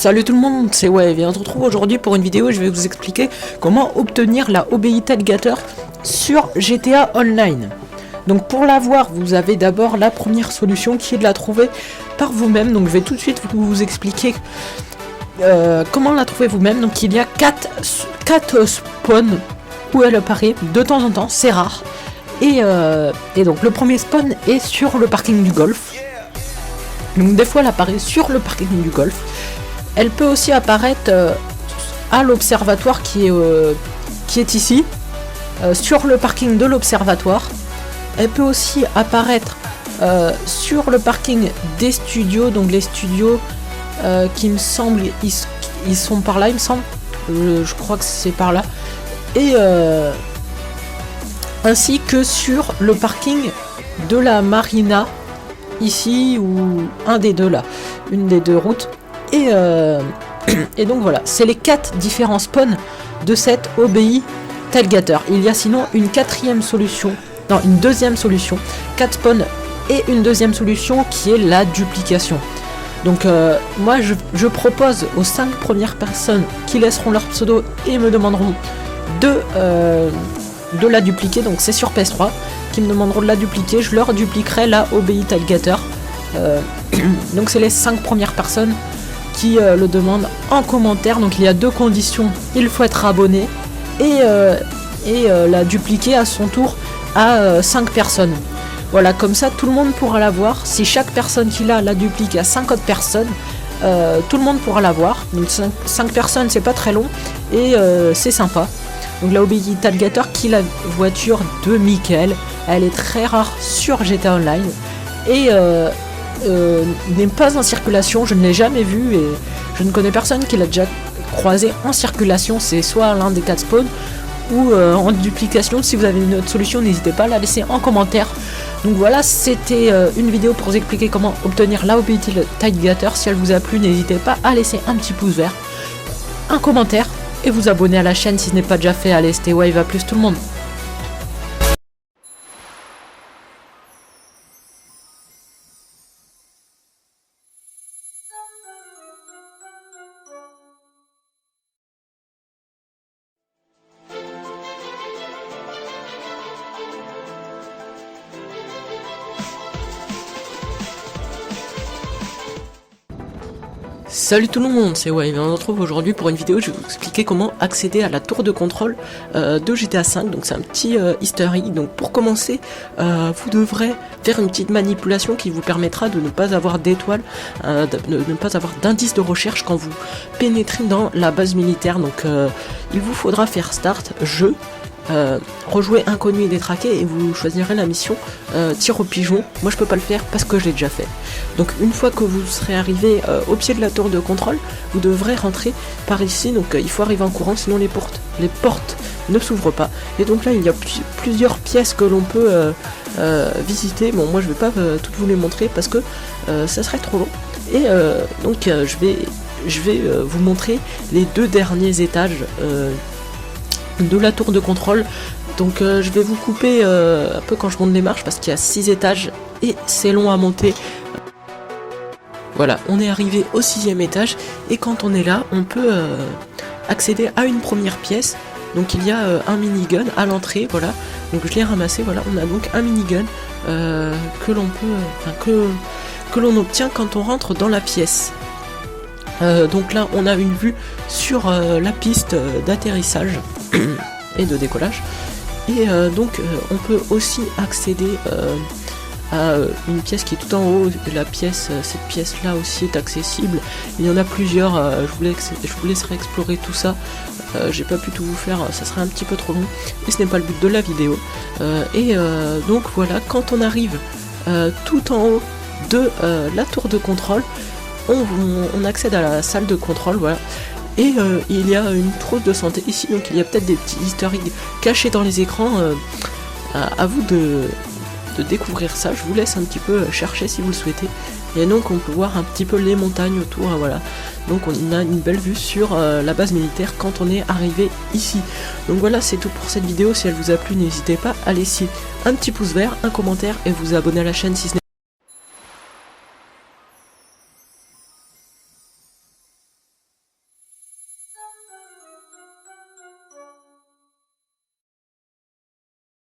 Salut tout le monde, c'est Wave et on se retrouve aujourd'hui pour une vidéo où je vais vous expliquer comment obtenir la OBI Tailgater sur GTA Online. Donc pour l'avoir, vous avez d'abord la première solution qui est de la trouver par vous-même. Donc je vais tout de suite vous expliquer comment la trouver vous-même. Donc il y a 4 spawns où elle apparaît de temps en temps, c'est rare. Et donc le premier spawn est sur le parking du golf. Donc des fois elle apparaît sur le parking du golf. Elle peut aussi apparaître à l'observatoire qui est ici, sur le parking de l'observatoire. Elle peut aussi apparaître sur le parking des studios, donc les studios qui me semble, ils sont par là, il me semble. Je crois que c'est par là. Et ainsi que sur le parking de la marina, ici, ou un des deux là, une des deux routes. Et donc voilà, c'est les 4 différents spawns de cette OBI Tailgater. Il y a sinon une deuxième solution, 4 spawns et une deuxième solution qui est la duplication. Donc moi je propose aux 5 premières personnes qui laisseront leur pseudo et me demanderont de la dupliquer, donc c'est sur PS3, qui me demanderont de la dupliquer, je leur dupliquerai la OBI Tailgater. Donc c'est les 5 premières personnes qui le demandent en commentaire. Donc il y a 2 conditions, il faut être abonné et la dupliquer à son tour à 5 personnes. Voilà, comme ça tout le monde pourra la voir. Si chaque personne qui l'a la duplique à 5 autres personnes, tout le monde pourra la voir. Donc 5 personnes, c'est pas très long et c'est sympa. Donc la OBI Tailgater qui est la voiture de Michael, elle est très rare sur GTA Online et n'est pas en circulation, je ne l'ai jamais vu et je ne connais personne qui l'a déjà croisé en circulation. C'est soit l'un des 4 spawns ou en duplication. Si vous avez une autre solution, n'hésitez pas à la laisser en commentaire. Donc voilà, c'était une vidéo pour vous expliquer comment obtenir la OBI Tailgater. Si elle vous a plu, n'hésitez pas à laisser un petit pouce vert, un commentaire et vous abonner à la chaîne si ce n'est pas déjà fait. Allez, c'était Wave, à plus tout le monde. Salut tout le monde, c'est Wave et on se retrouve aujourd'hui pour une vidéo où je vais vous expliquer comment accéder à la tour de contrôle de GTA V. Donc c'est un petit easter egg. Donc pour commencer, vous devrez faire une petite manipulation qui vous permettra de ne pas avoir d'étoiles, de ne pas avoir d'indice de recherche quand vous pénétrez dans la base militaire. Donc il vous faudra faire start, jeu, rejouer inconnu et détraqué et vous choisirez la mission tir au pigeon. Moi je peux pas le faire parce que je l'ai déjà fait. Donc une fois que vous serez arrivé au pied de la tour de contrôle, vous devrez rentrer par ici. Donc il faut arriver en courant, sinon les portes ne s'ouvrent pas. Et donc là il y a plusieurs pièces que l'on peut visiter. Bon, moi je vais pas toutes vous les montrer parce que ça serait trop long. Et donc je vais vous montrer les 2 derniers étages de la tour de contrôle. Donc je vais vous couper un peu quand je monte les marches parce qu'il y a 6 étages et c'est long à monter. Voilà, on est arrivé au 6e étage et quand on est là, on peut accéder à une première pièce. Donc il y a un minigun à l'entrée, voilà. Donc je l'ai ramassé, voilà. On a donc un minigun que l'on peut, que l'on obtient quand on rentre dans la pièce. Donc là on a une vue sur la piste d'atterrissage et de décollage et donc on peut aussi accéder à une pièce qui est tout en haut. Cette pièce là aussi est accessible, il y en a plusieurs. Je vous laisserai explorer tout ça. J'ai pas pu tout vous faire, ça serait un petit peu trop long et ce n'est pas le but de la vidéo. Donc voilà, quand on arrive tout en haut de la tour de contrôle, on accède à la salle de contrôle, voilà. Et il y a une trousse de santé ici, donc il y a peut-être des petits easter eggs cachés dans les écrans. À vous de découvrir ça, je vous laisse un petit peu chercher si vous le souhaitez. Et donc on peut voir un petit peu les montagnes autour, voilà. Donc on a une belle vue sur la base militaire quand on est arrivé ici. Donc voilà, c'est tout pour cette vidéo. Si elle vous a plu, n'hésitez pas à laisser un petit pouce vert, un commentaire et vous abonner à la chaîne si ce n'est